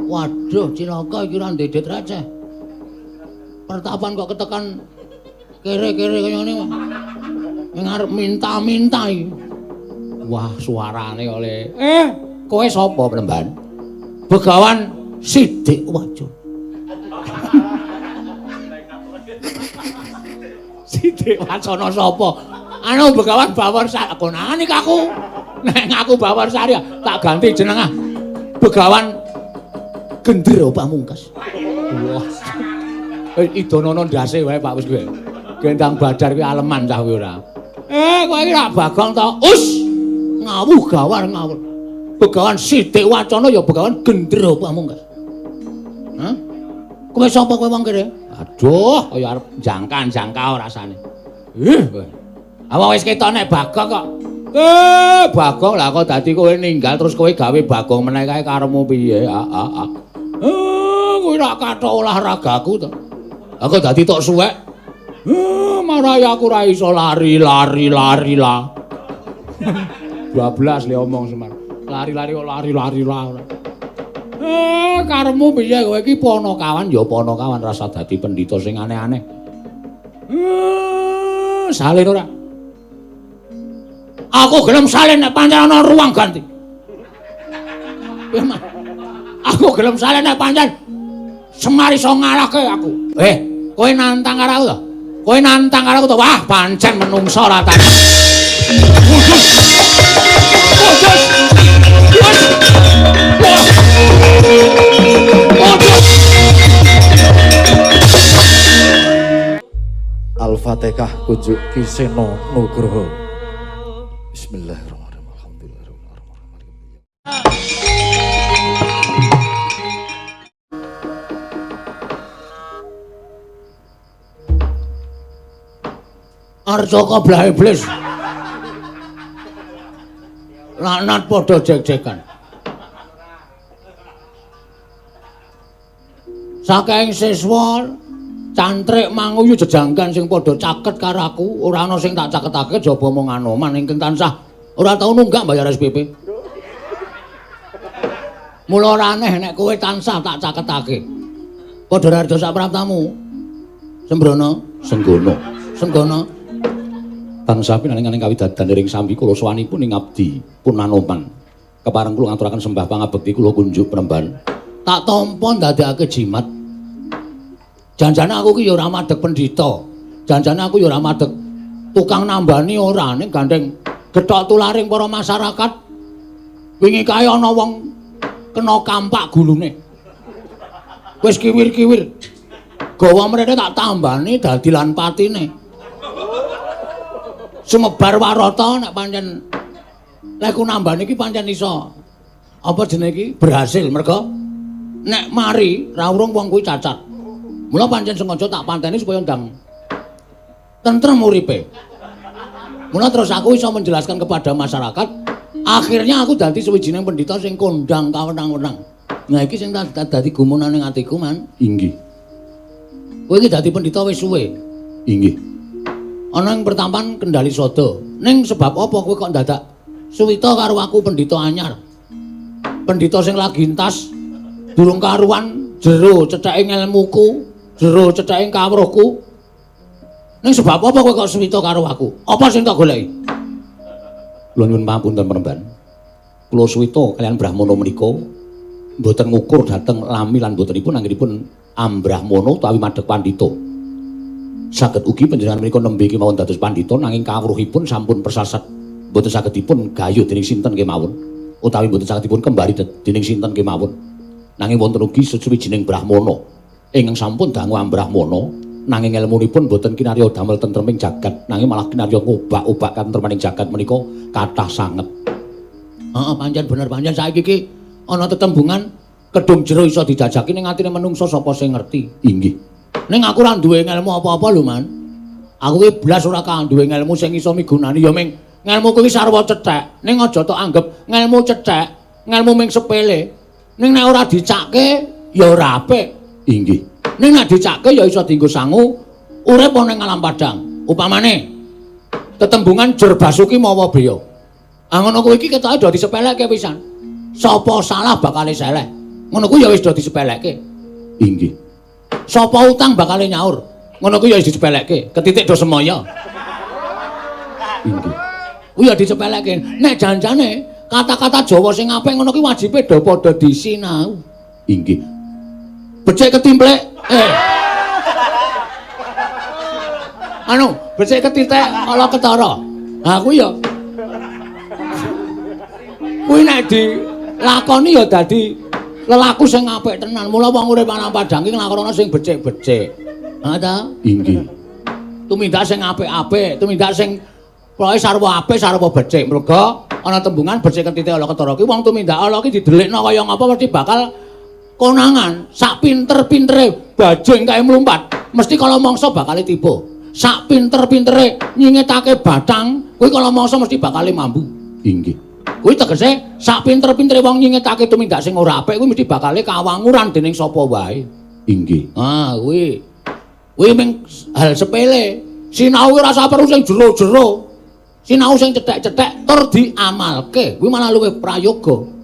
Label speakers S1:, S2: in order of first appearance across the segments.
S1: Waduh, cilaka iki ra ndedet receh. Pertapan kok ketekan kere-kere kaya ngene kok. Ning arep minta-minta iki. Wah, suarane oleh. Kowe sapa, Plemban? Begawan Sidik Wacana. Sidik Wacana sapa? Anu Begawan Bawor Sari. Konane aku. Nek aku Bawor Sari tak ganti jeneng ah. Begawan Gendero Pamungkas. Wah. Idonono ndase wae Pak wis kowe. Gendang Badar kuwi aleman cah kowe ora. Kowe iki rak Bagong to. Us. Ngawuh gawar ngawur. Begawan Sidik Wacana ya Begawan Gendero Pamungkas. Hah? Kowe sapa kowe wong kene? Aduh, kaya arep jangkan-jangkau rasane. Apa wis ketok nek Bagong kok. Bagong lah kok dadi kowe ninggal terus kowe gawe Bagong meneh kae karemu piye? Kowe rak kathok olahragaku to. Aku dadi tok suwek. Marai aku ra iso lari-lari lah. 12 le omong Semar. Lari-lari kok lari-lari lah. Karemu piye kowe iki Panakawan ya Panakawan rasa dadi pendhita sing aneh-aneh. Salin ora? Aku gelem salin nek pancen ana ruang ganti. Aku gelem salin nek pancen Semar iso ngalahke aku. Kowe nantang karo aku to? Kowe nantang karo aku to? Wah, pancen menungso ra tak.
S2: Al-Fatihah kunjuk Kiseno Nugroho. Bismillahirrahmanirrahim. Alhamdulillahirrahmanirrahim.
S1: Arca koblah iblis. Laknat padha jek-jekan. Saking siswa cantrik manguyu jejangkan sing padha caket karo aku, ora ana sing tak caketake jaba mung Anoman ingkang tansah ora tau nunggak bayar SPP. Mula ora aneh nek kowe tansah tak caketake. Padha rarja sak praptamu. Sembrono, Senggono. Bangsa pinaning kawidadan ing sambi kula sowanipun ing abdi pun Anoman. Kepareng kula ngaturaken sembah pangabekti kula kunjuk Pnemban. Tak tampa ndadekake jimat. Janjane aku ki ya ora madheg pendhita. Janjane aku ya ora madheg tukang nambani ora ning gandeng gethok tularing para masyarakat. Wingi kae ana wong kena kampak gulune. Wis kiwir-kiwir. Gawa mrene tak tambani dadi lan patine. Sumebar warata nek pancen lek ku nambani iki pancen iso apa jenenge iki berhasil merga nek mari ra urung wong kuwi cacat. Mula pancen sengaja tak panteni supaya ndang tentrem uripe. Mula terus aku iso menjelaskan kepada masyarakat, akhirnya aku dadi sawijining pendhita sing kondang kawenang-wenang. Nah iki sing dadi gumunan ning atiku man.
S2: Inggih.
S1: Kowe iki dadi pendhita wis suwe.
S2: Inggih.
S1: Ana ing pertampan Kendali Sada. Ning sebab apa kowe kok dadak suwita karo aku pendhita anyar? Pendhita sing lagi entas durung karuan jero cetheke ilmuku, jero cetheke kawruhku. Ning sebab apa kowe kok suwita karo aku? Apa sing tak goleki?
S2: Kula nyuwun pamunten Pnemban. Kula suwita kaliyan Brahmana menika mboten ngukur dhateng lami lan botenipun anggenipun ambrahmana utawi madheg pandhita. Saged ugi panjenengan menika nembe kemawon dados pandhita nanging kawruhipun sampun persasat mboten saged dipun gayuh dening sinten kemawon utawi mboten saged dipun kembali dening sinten kemawon. Nanging wonten ugi sawijining brahmana ingkang sampun dangu ambrahmana nanging ilmunipun boten kinarya damel tentreming jagat nanging malah kinarya ngobak-obak katentremaning jagat menika kathah sanget. Heeh, pancen bener pancen saiki iki ana tetembungan kedung jero iso dijajaki ning atine menungsa sapa sing ngerti. Inggih. Ning aku ora duwe ngelmu apa-apa lho, Man. Aku ki blas ora duwe ngelmu sing iso migunani ya ming ngelmu kuwi sarwa cethek. Ning aja tok anggap ngelmu cethek, ngelmu ming sepele. Ning nek ora dicakke ya ora apik. Inggih. Ning nek dicakke ya iso dienggo sangu urip ana ing alam padang. Upamane tetembungan jur basuki mawa beya. Ngono kuwi iki ketoke dadi sepeleke pisan. Sapa salah bakal seleh.
S1: Ngono kuwi ya wis do disepelekke.
S2: Inggih.
S1: Sapa utang bakal nyaur. Ngono kuwi ya wis disepelekke. Ketitik do semaya.
S2: Inggih.
S1: Kuwi ya disepelekke. Nek janjane kata-kata Jawa sing apik ngono kuwi wajibe do padha disinau.
S2: Inggih.
S1: Becik ketimplek. Anu, becik ketitik ala ketara. Ha kuwi ya. Kuwi nek dilakoni ya dadi lelaku sing apik tenan. Mula wong urip ana Padang iki nglakonono sing becik-becik. Ha ta?
S2: Inggih.
S1: Tumindak sing apik-apik, tumindak sing pokoke sarwa apik, sarwa becik. Merga ana tembungan becik ketitik ala ketara ki wong tumindak ala ki didelikno kaya ngapa mesti bakal konangan. Sak pinter-pintere bajing kae mlumpat, mesti kala mangsa bakal tiba. Sak pinter-pintere nyingetake batang, kuwi kala mangsa mesti bakal mambu.
S2: Inggih.
S1: Kuwi tegese sak pinter-pintere wong nyingetake tumindak sing ora apik kuwi mesti bakal kawanguran dening sapa wae.
S2: Inggih.
S1: Ah, kuwi ming hal sepele. Sinau ora usah perlu sing jero-jero. Sinau sing cethek-cethek tur diamalke. Kuwi malah luwih prayoga.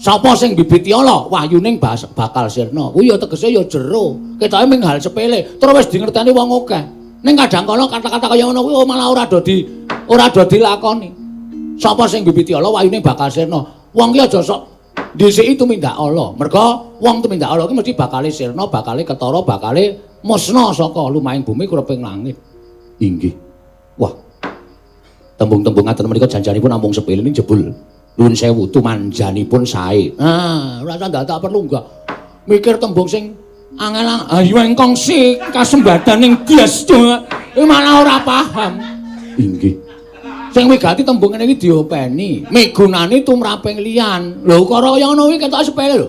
S1: Sapa sing bibiti ala wahyuning bakal sirna. Kuwi ya tegese ya jero. Ketoke ming hal sepele, tur wis dingerteni wong akeh. Ning kadang kala kata-kata kaya ngono kuwi malah ora do dilakoni. Sapa sing bibiti ala wahyuning bakal sirna. Wong ki aja sok dhisiki tumindak ala. Merga wong tumindak ala ki mesti bakal sirna, bakal ketara, bakal musna saka lumahing bumi kureping langit.
S2: Inggih. Wah. Tembung-tembung ngaten menika janjanipun namung sepele ning jebul. Nuwun sewu tumanjanipun sae.
S1: Ah, ora usah dadak perlu enggak. Mikir tembung sing angel ayo engkong si kasembadaning Dias. Iki malah ora paham.
S2: Inggih.
S1: Sing wigati tembung ngene iki diopeni. Migunani tumraping liyan. Lho karo kaya ngono iki ketok sepele lho.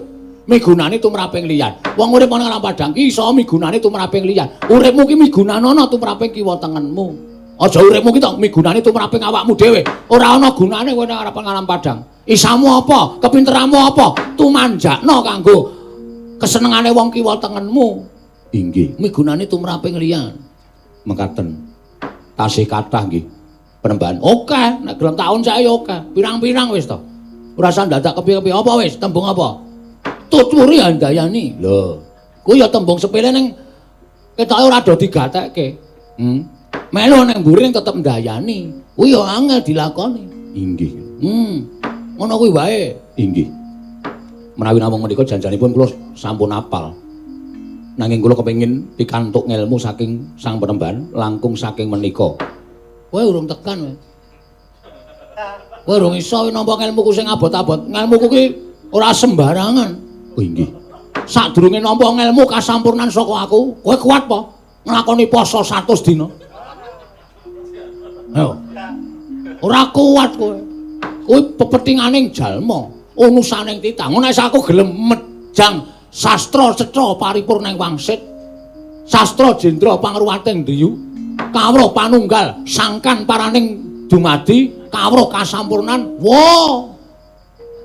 S1: Migunani tumraping liyan. Wong urip ana nang Padang ki iso migunani tumraping liyan. Uripmu ki migunanana tumraping kiwa tengenmu. Aja uripmu ki tok migunani tumraping awakmu dhewe. Ora ana gunane kowe nang arep ngalam Padang. Isamu apa? Kepinteranmu apa? Tumanjakno kanggo kesenengane wong kiwa tengenmu.
S2: Inggih.
S1: Migunani tumraping liyan.
S2: Mekaten. Tasih kathah nggih. Penembahan.
S1: Oke, nek gelem taun sae ya oke. Pirang-pirang wis to. Ora usah dadak kepiye-kepiye apa wis, tembung apa? Tuturi Handayani. Lho, kuwi ya tembung sepele ning ketoke ora do digatekke. Melu ning mburi tetep ndayani. Kuwi ya angel dilakoni.
S2: Inggih.
S1: Ngono kuwi wae.
S2: Inggih. Menawi namung menika janjanipun kula sampun apal. Nanging kula kepengin pikantuk ngelmu saking Sang Penembahan langkung saking menika.
S1: Kowe urung tekan kowe. Kowe urung iso nampa ngelmuku sing abot-abot. Ngelmuku ki ora sembarangan.
S2: Oh inggih.
S1: Sadurunge nampa ngelmu kasampurnan saka aku, kowe kuat apa nglakoni poso 100 dina? Ayo. Ora kuat kowe. Kowe pepetinganing jalma, unusaning titah. Ngono nek aku gelem mejang sastra cetha paripurning wangsit. Sastra Jendra Pangruwating Driyu. Kawruh panunggal sangkan paraning dumadi kawruh kasampurnan. Wah.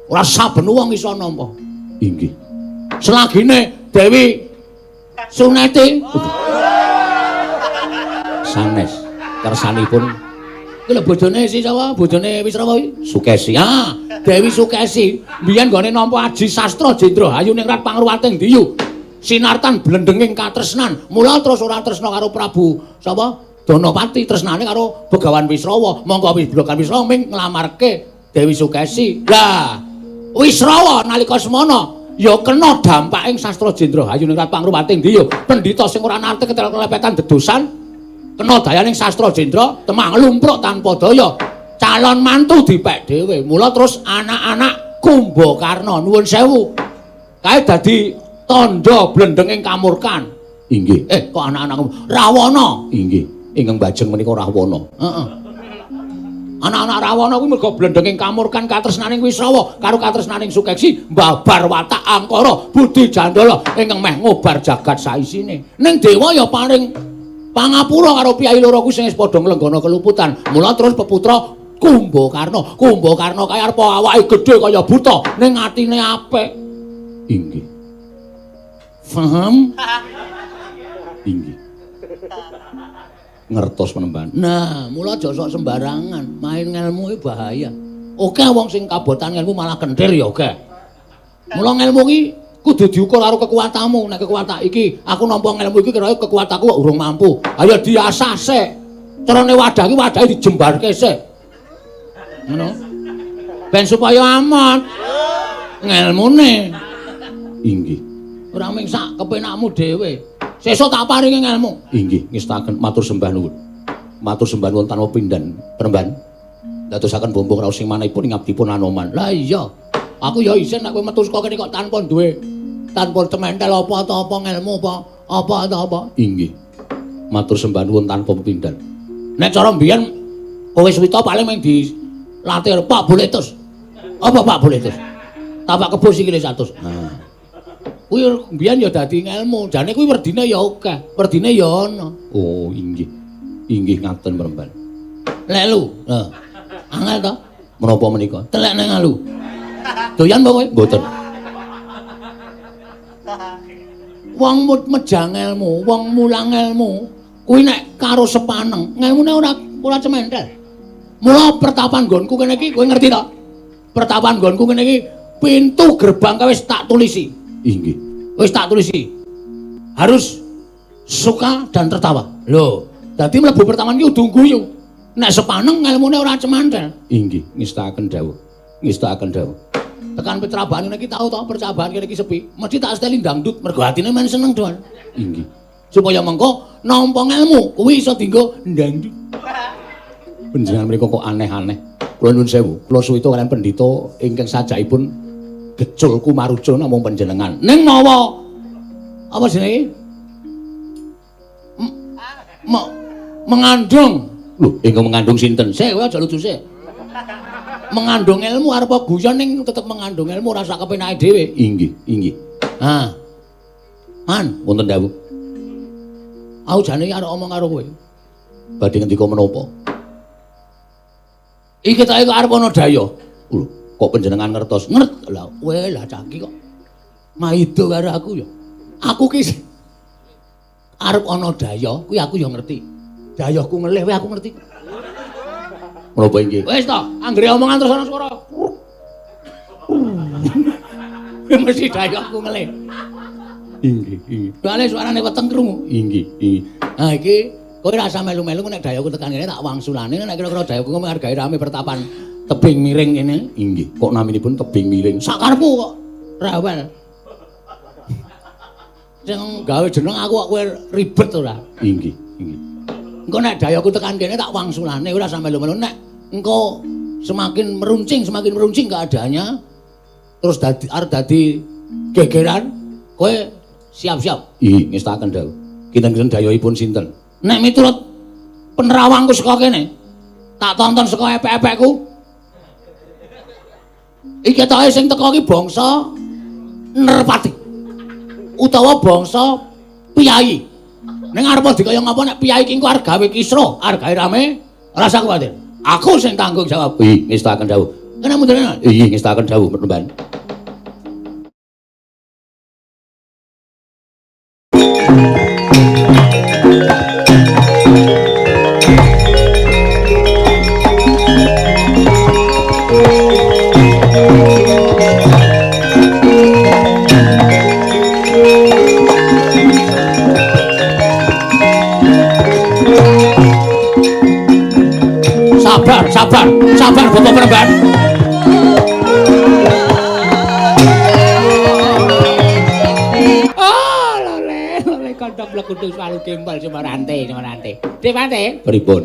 S1: Ora saben wong iso nampa.
S2: Inggih.
S1: Selagine Dewi Suneti
S2: sanes kersanipun
S1: kuwi lho bojone si sapa? Bojone Wisrawa iki.
S2: Sukesi.
S1: Ah, Dewi Sukesi. Biyen gone nampa aji sastra Jendra Hayuning Rat Pangruwating Diyu. Sinartan blendenging katresnan. Mula terus ora tresna karo Prabu sapa? Donopati tresnane karo Begawan Wisrawa. Monggo Begawan Wisrawa ming nglamarke Dewi Sukesi. Lah, Wisrawa nalika semana ya kena dampaking sastra Jendra Hayuning Rat Pangruwating Diyu. Pendhita sing ora nate ketelepetan dedosan kena dayaning sastra Jendra temang lumpruk tanpa daya. Calon mantu dipek dhewe. Mula terus anak-anak Kumbakarna nuwun sewu. Kae dadi tandha blendenging kamurkan.
S2: Inggih.
S1: Kok anak-anak Rawana.
S2: Inggih. Ingkang bajeng menika Rawana.
S1: Heeh. Anak-anak Rawana kuwi merga blendenging kamurkan katresnaning Wisrawa karo katresnaning Sukesi mbabar watak angkara budi jandala ingkang meh ngobar jagat saisine. Ning dewa ya paring pangapura karo piyai loro kuwi sing wis padha nglenggana keluputan. Mula terus peputra Kumbakarna. Kumbakarna kaya arep awake gedhe kaya buta ning atine apik.
S2: Inggih.
S1: Paham?
S2: Inggih. Ngertos Penembahan.
S1: Nah, mula aja sok sembarangan, main ngelmu iki bahaya. Oke wong sing kabotan ngelmu malah kentir ya oke. Mula ngelmu ki kudu diukur karo kekuatanmu. Nek kekuatan iki aku nampa ngelmu iki kira kekuatanku kok urung mampu. Ayo diasah sik. Carane wadah iki wadahe dijembarke sik. Ngono. Ben supaya aman. Ngelmune.
S2: Inggih.
S1: Ora mung sak kepenakmu dhewe. Sesuk tak paringi ngelmu.
S2: Inggih, ngestaken matur sembah nuwun. Matur sembah nuwun tanpa pindhan, Penemban. Dadosaken bombong raos sing manahipun ing abdipun Anoman.
S1: Lah iya. Aku ya isin nek kowe metu saka kene kok tanpa duwe tanpa tementel apa ngelmu apa.
S2: Inggih. Matur sembah nuwun tanpa pindhan.
S1: Nek cara mbiyen kowe Suwita paling mung dilatih Pak Boletus. Apa Pak Boletus? Tapak kebo sikile 100. Nah. Kuwi mbiyen ya dadi ngelmu. Jane kuwi werdine ya akeh, werdine ya ana.
S2: Oh, inggih. Inggih ngaten Penemban.
S1: Lek lu. Heeh. Angel to?
S2: Menapa menika?
S1: Telek nang alu. Doyan apa kowe?
S2: Mboten.
S1: Wong mejang ilmu, wong mulang ilmu, kuwi nek karo sepaneng, ngelmune ora cementel. Mula pertapan nggonku kene iki kowe ngerti to? Pertapan nggonku kene iki pintu gerbang wis tak tulisi.
S2: Inggih.
S1: Wis tak tulisi. Harus suka dan tertawa. Lho, dadi mlebu pertapan iki kudu guyu. Nek sepaneng ngelmune ora cementel.
S2: Inggih, ngestaken dawuh. Ngestaken dawuh.
S1: Tekan petrabahan ngene iki tau to percabahan kene iki sepi. Mesti tak steli dangdut mergo atine men seneng doan.
S2: Inggih.
S1: Supaya mengko nampa ngelmu kuwi iso dienggo ndangdut.
S2: Panjenengan mriku kok aneh-aneh. Kula nuwun sewu, kula suwita kaliyan pendhita ingkang sajakipun gecul kumaruca namung panjenengan.
S1: Ning mawa apa jenenge? Mengandung.
S2: Lho, ingkang mengandung sinten?
S1: Sik kowe aja lucu sik. Mengandung ilmu arep guyon ning tetep mengandung ilmu rasa kepenake dhewe.
S2: Inggih, inggih.
S1: Ha. Man,
S2: Wonten dawuh.
S1: aku jane arep omong karo kowe.
S2: Badhe ngendika menapa?
S1: Iki tak kok arep ana daya.
S2: Lho, kok panjenengan ngertos?
S1: Lah, kowe lah caki kok. Maido karo aku ya. Aku ki arep ana daya, kuwi aku ya ngerti. Dayaku ngelih kowe aku ngerti.
S2: Menapa inggih?
S1: Wis to, anggere omongan terus ana swara. Mesti dayaku ngelih.
S2: Inggih, inggih.
S1: Soale suarane weteng krungu.
S2: Inggih, inggih.
S1: Nah iki kowe rasa melu-melu nek dayaku tekan kene tak wangsulane nek kira-kira dayaku ngomong hargae rame pertapan tebing miring kene.
S2: Inggih. Kok naminipun tebing miring?
S1: Sakarepku kok rawel. Sing gawe jeneng aku kok kowe ribet ora.
S2: Inggih, inggih.
S1: Engko nek dayaku tekan kene tak wangsulane kowe rasa melu-melu nek engko semakin meruncing keadaannya terus arep dadi gegeran kowe siap-siap.
S2: Ih, ngestaken dawuh. Kinten-kinten dayahipun sinten?
S1: Nek miturut penerawangku saka kene, tak tonton saka epek-epekku. Iki ketoke sing teko iki bangsa Nerpati. Utawa bangsa Piyai. Ning arep dikaya ngapa nek Piyai iki engko arep gawe kisruh, arep gawe rame, rasa kuwatir. Aku sing tanggung jawab.
S2: Ih, ngestaken dawuh.
S1: Kene mundurane.
S2: Ih, ngestaken dawuh, Penemban.
S1: Sabar Bapak Penemban. Lole kondhok mlekudu selalu gembal Semarante. Dewante.
S2: Pripun?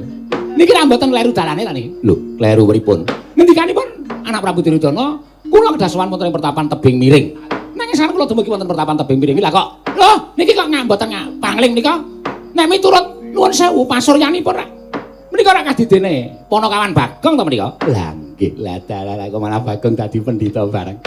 S1: Niki ra mboten kleru dalane ta niki?
S2: Lho, kleru pripun?
S1: Ngendikanipun anak Prabu Duryudana, kula kedah sowan wonten ing pertapan tebing miring. Nanging sareng kula dumugi wonten pertapan tebing miring iki lah kok. Lho, niki kok mboten pangling nika? Nek miturut nuwun sewu pasuryanipun ra menika ra kadidene Ponokawan Bagong to menika?
S2: Lah nggih, lah dalah kok malah Bagong dadi pendhita bareng.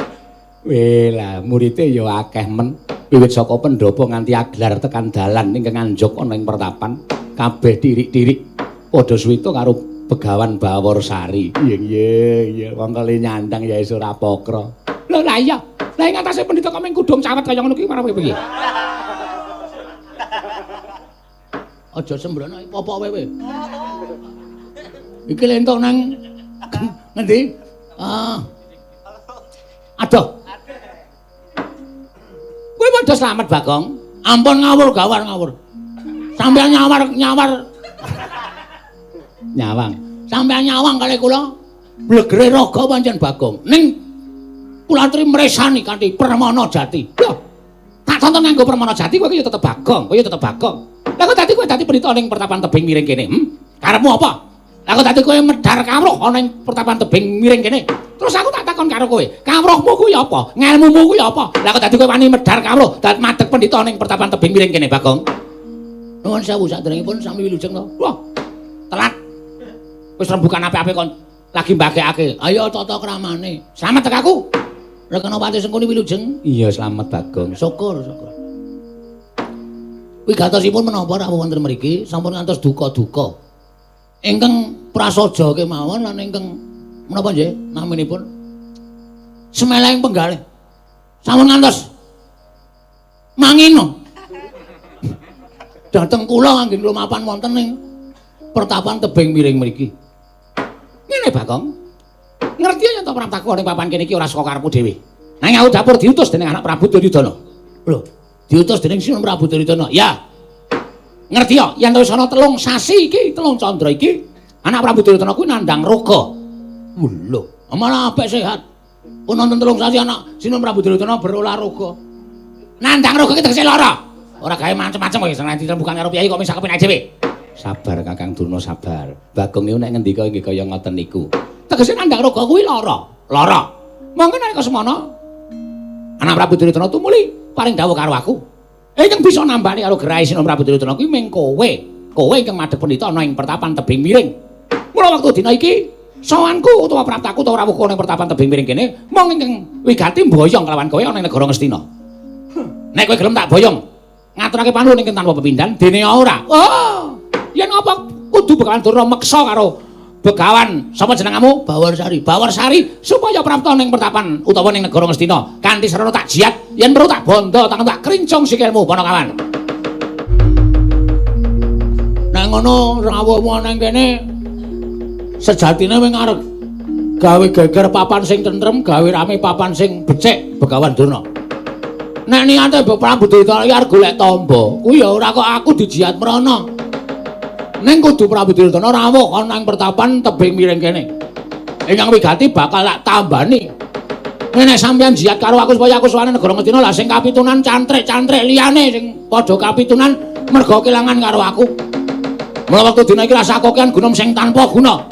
S2: Weh lah murite ya akeh men. Wiwit saka pendopo nganti aglar tekan dalan ingkang anjuk ana ing pertapan, kabeh tirik-tirik padha suwita karo Begawan Baworsari. Iya, wong kali nyandang ya iso ora pokra.
S1: Lho lah iya. Lah ing atase pendhita kok ming kudung cawet kaya ngono ki marang kowe piye? Aja sembrono popok kowe. Iki lentok nang ngendi? Aduh.
S2: udah selamat Bagong.
S1: Ampun ngawur gawar ngawur. Sampeyan
S2: Nyawang.
S1: Sampeyan nyawang kali kula. Blegere raga pancen Bagong. Ning kula aturi mresani kanthi Permana Jati. Lho. Tak tonton nganggo Permana Jati kowe ya tetep Bagong, kowe ya tetep Bagong. Lah kok dadi kowe dadi pendhita ning pertapan tebing miring kene? Karepmu apa? Lah kok dadi kowe medhar kawruh ana ing pertapan tebing miring kene? Terus aku tak takon karo kowe, kawruhmu kuwi apa? Ngelmumu kuwi apa? Lah kok dadi kowe wani medhar kawruh dadi madheg pendhita ning pertapan tebing miring kene, Bagong? Nuwun sewu sadèrèngipun sami wilujeng to. Wah. Telat. Wis rembukan ape-ape kon lagi mbagekake. Ayo tata kramane. Slamet tek aku. Rekanawati Sengkuni wilujeng.
S2: Iya, slamet Bagong.
S1: Syukur. Wigatosipun menapa rawuh wonten mriki sampun ngantos duka-duka. Ingkang prasaja kemawon lan ingkang menapa nggih naminipun Semeleng Penggalih. Sampun ngantos mangino. Dateng kula anggen lumapan wonten ing pertapan tebing miring mriki. Ngene Bagong. Ngerti yen to praptaku ning papan kene iki ora saka karepmu dhewe. Nang aku dapur diutus dening anak Prabu Duryudana. Lho, diutus dening Sinun Prabu Duryudana. Ya. Ngerti ya, yen wis ana 3 sasi iki, 3 candra iki, anak Prabu Duryudana kuwi nandhang roga. Lho, malah apik sehat. Pun nonton 3 sasi anak Sinun Prabu Duryudana berolahraga. Nandhang roga iki tegese lara. Ora gawe macem-macem kok seneng dirembukan karo piyai kok misah kepenak dhewe.
S2: Sabar Kakang Durna sabar. Bagong niku nek ngendika nggih kaya ngoten niku.
S1: Tegese nandhang roga kuwi lara. Mangke nalika semana anak Prabu Duryudana tumuli paring dawuh karo aku. Ingkang bisa nambani karo gerai Sinun Prabu Duryudana kuwi mung kowe. Kowe ingkang madhep pendhita ana ing pertapan tebing miring. Mula wektu dina iki sawanku utawa praptaku utawa rawuhku ning pertapan tebing miring kene mung ingkang wigati mboyong kelawan kowe ana ing negara Ngastina. Nek kowe gelem tak boyong, ngaturake panuwun ingkang tanpa pepindhan dene ora. Oh, yen apa kudu Begawan Durna meksa karo Begawan sapa jenengmu? Bawarsari supaya prapta ning pertapan utawa ning negara Ngastina kanthi sarana tak jiat yen perlu tak bondo tangan tak krincung sikilmu Panakawan. Nek ngono rawuhmu nang kene sejatine wing arep gawe geger papan sing tentrem, gawe rame papan sing becik Begawan Durna. Nek niate Prabu Duryudana arep golek tamba, kuwi ya ora kok aku dijiat mrana. Ning kudu Prabu Duryudana rawuh ana ing pertapan tebing miring kene. Ingkang wigati bakal tak tambani. Nek sampeyan jiat karo aku supaya aku suwane negara Ngastina lah sing kapitunan cantrik-cantrik liyane sing padha kapitunan merga kelangan karo aku. Mula wektu dina iki rasa kokean gunung sing tanpa guna.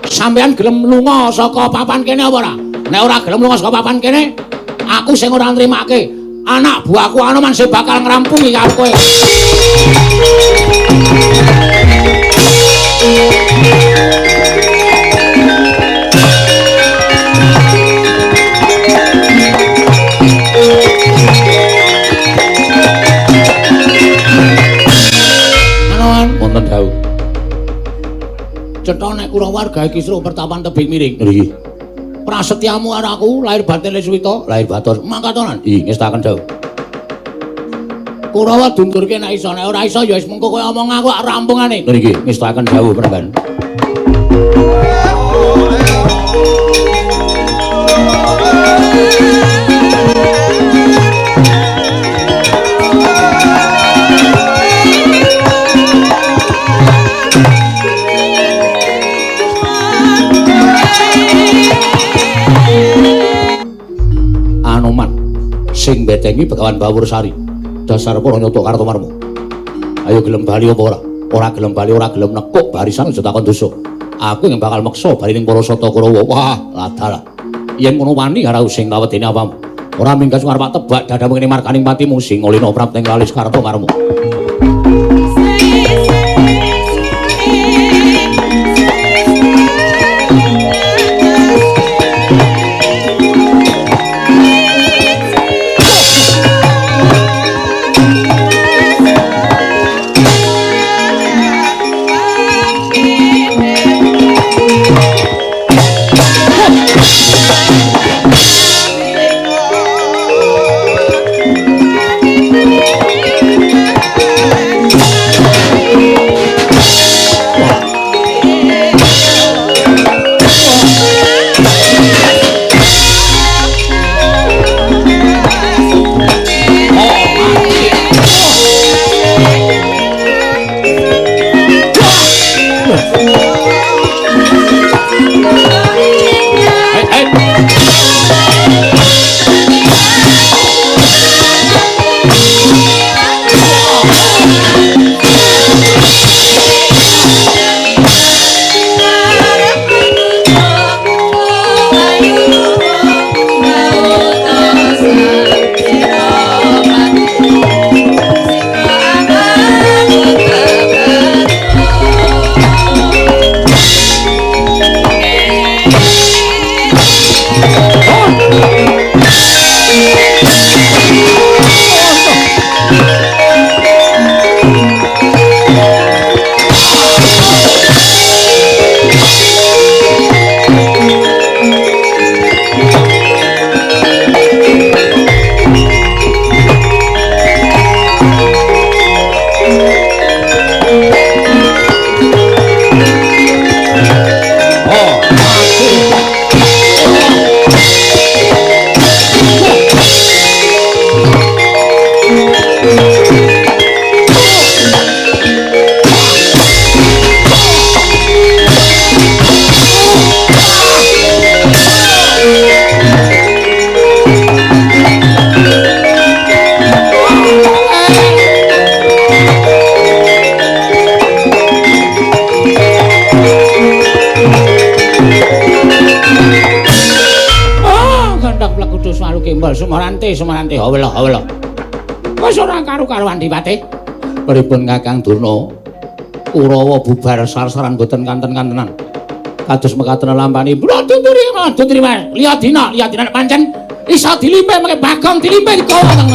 S1: Sampeyan gelem lunga saka papan kene apa ora? Nek ora gelem lunga saka papan kene, aku sing ora nrimake. Anak buahku Anoman sing bakal ngrampungi karo kowe. Anoman
S2: Wonten dawuh.
S1: Cetha nek Kurawarga iki sira pertapan tebing miring.
S2: Nggih.
S1: Prasetyamu karo aku lahir batin Leswita.
S2: Lahir batos.
S1: Mangkatonan.
S2: Ih, ngestaken dawuh.
S1: Kurawa dunturke nek iso, nek ora iso ya wis mengko kowe omong aku rampungane.
S2: Nggih, ngestaken dawuh Pramban. Anoman sing betengi Begawan Bawarsari. Dasar para nyoto kartomarmu. Ayo gelem bali apa ora? Ora gelem bali, ora gelem nekuk barisan aja takon dosa. Aku yang bakal meksa bali ning para Sata Kurawa. Wah, ladalah. Yen ngono wani karo sing kawedene apamu. Ora minggas arep tebak dadamu kene markaning patimu sing ngolina prapteng kalis kartomarmu.
S1: Semarante, hawela. Wis ora karu-karuan Dipati.
S2: Pripun Kakang Durna? Kurawa bubar sar-saran boten kanten-kantenan. Kados mekaten lampani Dutri Mas. Liya dina nek pancen iso dilimpe mengke Bagong dilimpe digawa teng.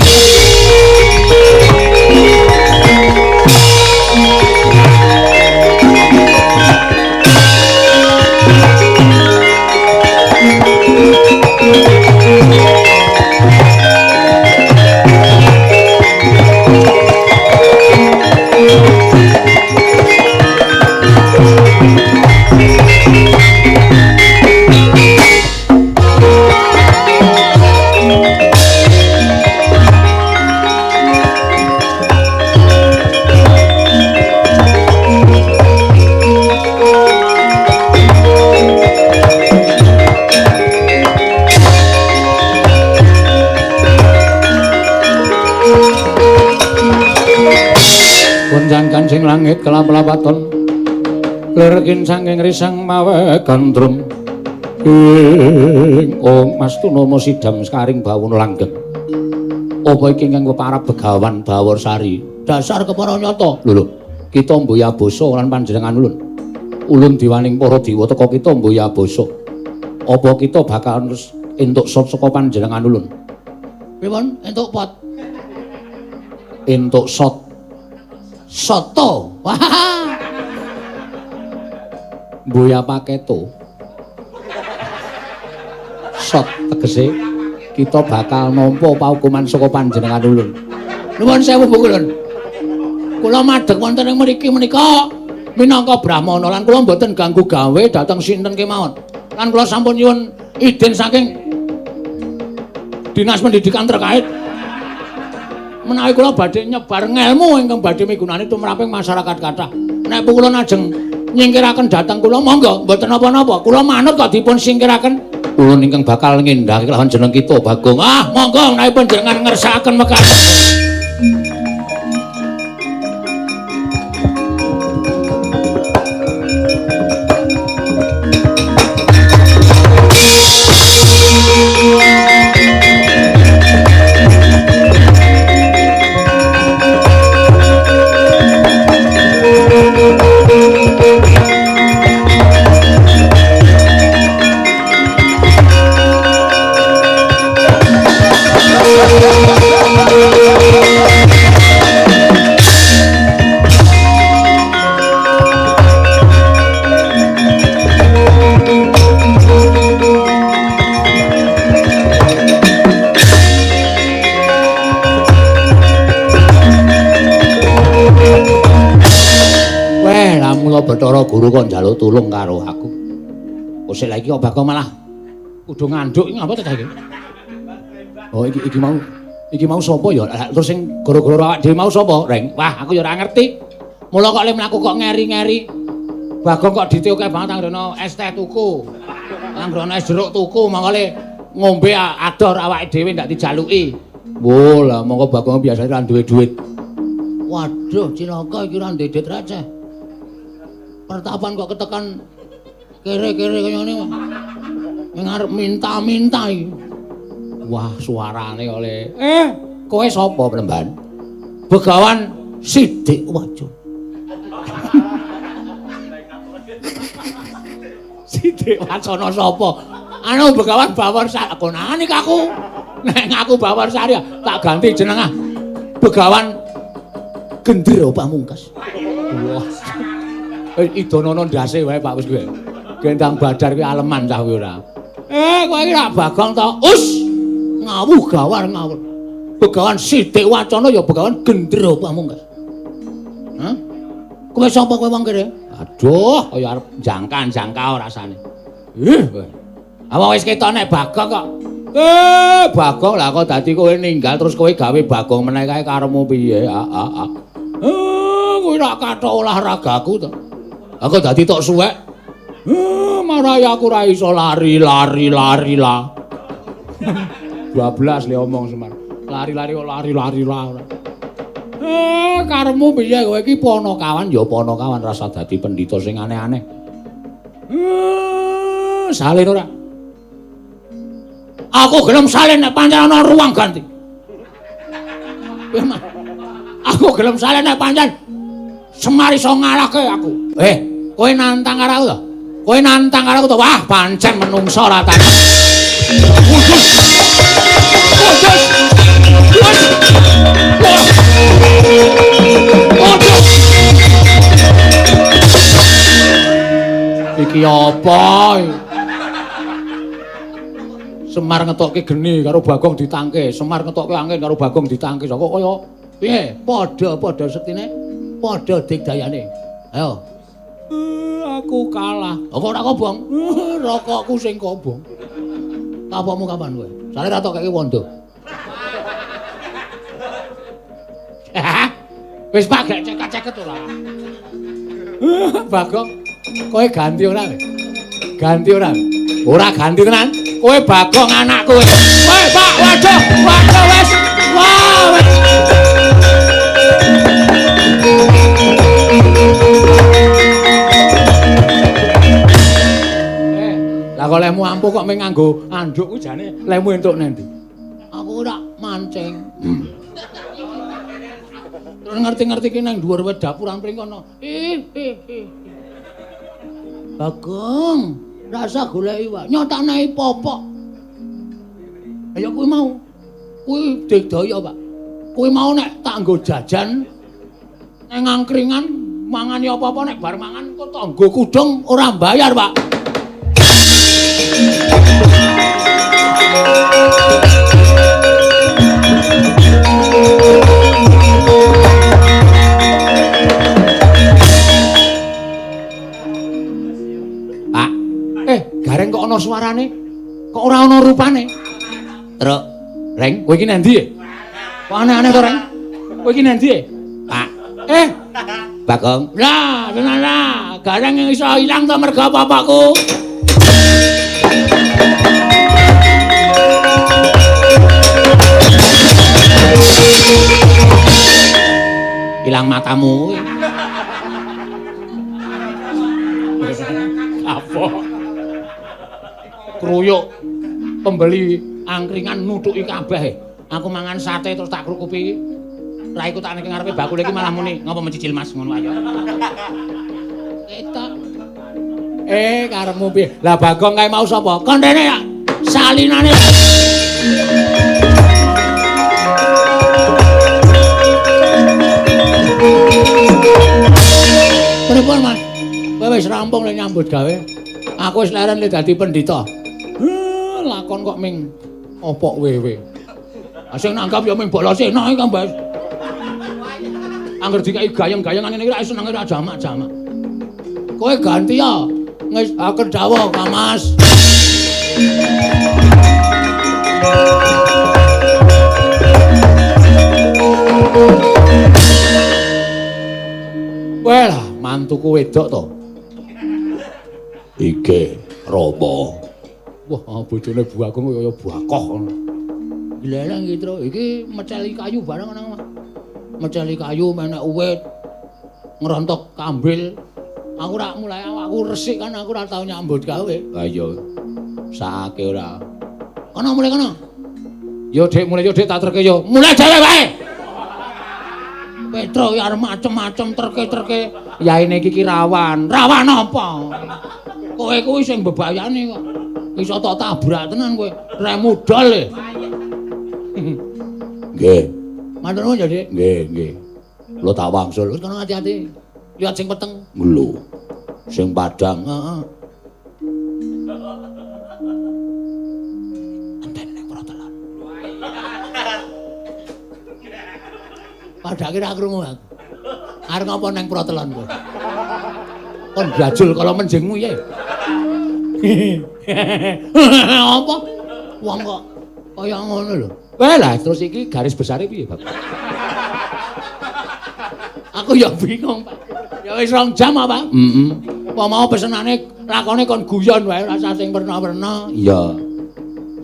S2: Jangkan sing langit kelap-lapaton lerkin sangking risang mawe gandrum Om Mastunama sidam skaring bawun langgeng apa iki ingkang peparap Begawan Bawarsari dasar kepara nyata lho kita mboya basa lan panjenengan ulun diwaning para dewa teka kita mboya basa apa kita bakal entuk sop saka panjenengan ulun
S1: pripun entuk pot
S2: entuk sot
S1: soto. Wah.
S2: Mboya paketo. Sot tegese kita bakal nampa paukuman saka panjenengan ulun.
S1: Nuwun sewu Bu Kulun. Kula madheg wonten ing mriki menika minangka Brahmana lan kula mboten ganggu gawe dhateng sinten kemawon. Lan kula sampun nyuwun idin saking Dinas Pendidikan terkait menawi kula badhe nyebar ngelmu ingkang badhe migunani tumraping masyarakat kathah. Nek kula ajeng nyingkiraken dhateng kula monggo mboten napa-napa. Kula manut kok dipun singkiraken.
S2: Ulun ingkang bakal ngendhaki lawan jeneng kita Bagong.
S1: Ah, monggo menawi panjenengan ngersakaken mekaten.
S2: Bathara Guru kok njaluk tulung karo aku. Kok sik lagi kok Bagong malah kudu nganduk iki ngapa ta iki? Oh iki mau sapa ya? Terus sing gara-gara awak dhewe mau sapa, Reng? Wah, aku ya ora ngerti. Mula kok le mlaku kok ngeri-ngeri. Bagong kok ditiuke banget anggrena es teh tuku. Anggrena es jeruk tuku, monggo le ngombe ador awake dhewe ndak dijaluki. Wo lah monggo Bagong biasa ora duwe duit.
S1: Waduh, cilaka iki ora ndedet receh. Pertapan kok ketekan kere-kere kaya ngene. Ning arep minta-minta iki.
S2: Wah, suarane oleh kowe sapa, Plemban?
S1: Begawan Sidik Wajon. Sidik Wacana sapa? Anu Begawan Bawarsari. Konane aku. Nek aku Bawarsari tak ganti jeneng Begawan Gendera Pamungkas.
S2: Wah. Idonono ndase wae Pak wis kowe. Gendang badar kuwi aleman cah kowe ora.
S1: Kowe iki rak Bagong to. Us. Ngawuh gawar ngawur. Begawan Sidik Wacana ya Begawan Gendera Pamungkas. Hah? Kowe sapa kowe wong kene?
S2: Aduh, kaya arep jangkan-jangkau rasane.
S1: Apa wis ketok nek Bagong kok.
S2: Bagong lah kok dadi kowe ninggal terus kowe gawe Bagong meneh kae karemu piye?
S1: Kowe rak kathok olahragaku to. Aku dadi tok suwek. Marai aku ra iso lari-lari lah.
S2: 12 le omong Semar. Lari-lari lah.
S1: Karemu piye kowe iki
S2: Ponokawan ya Ponokawan rasa dadi pendhita sing aneh-aneh.
S1: Salin ora. Aku gelem salin nek pancen ana ruang ganti. Aku gelem salin nek pancen Semar iso ngalahke aku. Kowe nantang karo aku to? Kowe nantang karo aku to? Wah, pancen menungso ra tak. Iki apa? Semar ngetokke geni karo Bagong ditangke. Semar ngetokke angin karo Bagong ditangke. Kok kaya piye? Padha-padha sektine, padha digdayane. Ayo. Aku kalah. Kok ora kobong? Rokokku sing kobong. Kapokmu kapan kowe? Sare ra tok keke wondo. Wis Pak gak ceket-ceket ora. Bagong, kowe ganti ora? Ganti ora? Ora ganti tenan. Kowe Bagong anakku. Kowe Pak, waduh wis. Wah, wis. Lah kok lemu ampuh kok mung nganggo anduk ku jane lemu entuk nendi? Aku ora mancing. Ngerti-ngerti ki nang dhuwur wit dapuran pring kono. Bagong, rasa goleki wae. Nyotakne popok. Ayo kuwi mau. Kuwi digdaya, Pak. Kuwi mau nek tak nggo jajan nang angkringan mangani apa-apa nek bar mangan kok tak nggo kudung ora bayar, Pak. Pak, gareng kok ana suarane? Kok ora ana rupane? Truk, Reng, kowe iki nendi? Kok aneh-aneh to, Reng? Kowe iki nendi? Pak. Bagong. Lah, tenan lah. Gareng iso ilang to merga bapakku. Ilang matamu. Apa? Kruyuk pembeli angkringan nutuki kabeh. Aku mangan sate terus tak krukupi. Raiku tak nek ngarepe bakul iki malah muni ngapa mencicil Mas ngono ayo. Ketok. Karepmu piye? Lah Bagong kae mau sapa? Kon rene ya. Salinane. Pripun, Mas? Kowe wis rampung lek nyambut gawe. Aku wis leren lek dadi pendhita. Lakon kok ming opok wewe. Sing nanggap ya ming bolos enak iki, Mbak. Angger dikai gayeng-gayengan ngene iki ra seneng ra jamak-jamak. Kowe ganti ya. Wis aku dawuh, Pak Mas. Kowe lah mantuku wedok to. Iki Rama. Wah, bojone Bu Agung kaya bakoh ngono. Gileleng iki, Tru. Iki meceli kayu bareng nang omah. Meceli kayu menek uwit. Ngerontok kambil. Aku ora mulai awakku resik kan aku ora tau nyambut gawe. Ha iya. Sake ora. Kono mulai kono. Yo Dik, mulai yo Dik tak terke yo. Mulai dhewe wae. Petro ya arep macem-macem terke-terke. Yaine iki rawan. Rawan apa? Kowe kuwi sing bebayane kok. Iso tak tabrak tenan kowe. Rem mudal e. Nggih. Matur nuwun ya, Dik. Nggih. Lo tak wangsul. Wis kono hati-hati. Lihat sing peteng. Lho. Sing padang. Heeh. Enten ning protelan. Padake ra krungu aku. Arep ngapa ning protelan kowe? Kon gajul kala menjingmu ya. Apa? Wong kok kaya ngono lho. Wah lah terus iki garis besare piye, Pak? Aku ya bingung, Pak. Ya wis 2 jam apa? Apa mau pesenane lakone kon guyon wae rasa sing werna-werna. Iya.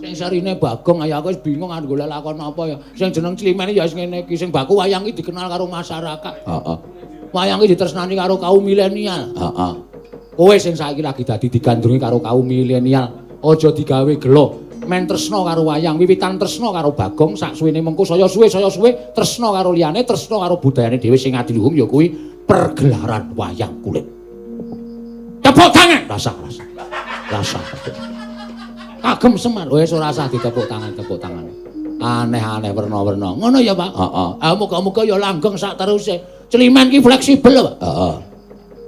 S1: Sing sarine Bagong ayo aku wis bingung arep golek lakon apa ya. Sing jeneng Climene ya wis ngene iki sing baku wayang iki dikenal karo masyarakat. Heeh. Wayang iki ditresnani karo kaum milenial. Heeh. Kowe sing saiki lagi dadi digandrungi karo kaum milenial, aja digawe gelo.
S2: men tresna karo wayang, wiwitan tresna karo Bagong, sak suwene mengko saya suwe tresna karo liyane, tresna karo budayane dhewe sing adiluhung ya kuwi pergelaran wayang kulit. Tepuk tangan, rasa. Kagem Semar, wis ora usah ditepuk tangan. Aneh-aneh werna-werna. Ngono ya, Pak? Heeh. Muga-muga ya langgeng sak teruse. Celimen ki fleksibel, Pak. Heeh.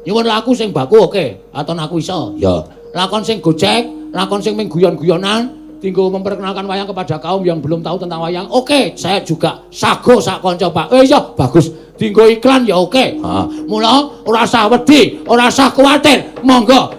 S2: Nyuwun laku sing baku oke, aton aku iso. Ya. Lakon sing gojek, lakon sing ming guyon-guyonan, tinggal memperkenalkan wayang kepada kaum yang belum tahu tentang wayang. Oke, saya juga sago sak kanca, Pak. Iya, bagus. Tinggal iklan ya oke. Heeh. Mula ora usah wedi, ora usah kuwatir. Monggo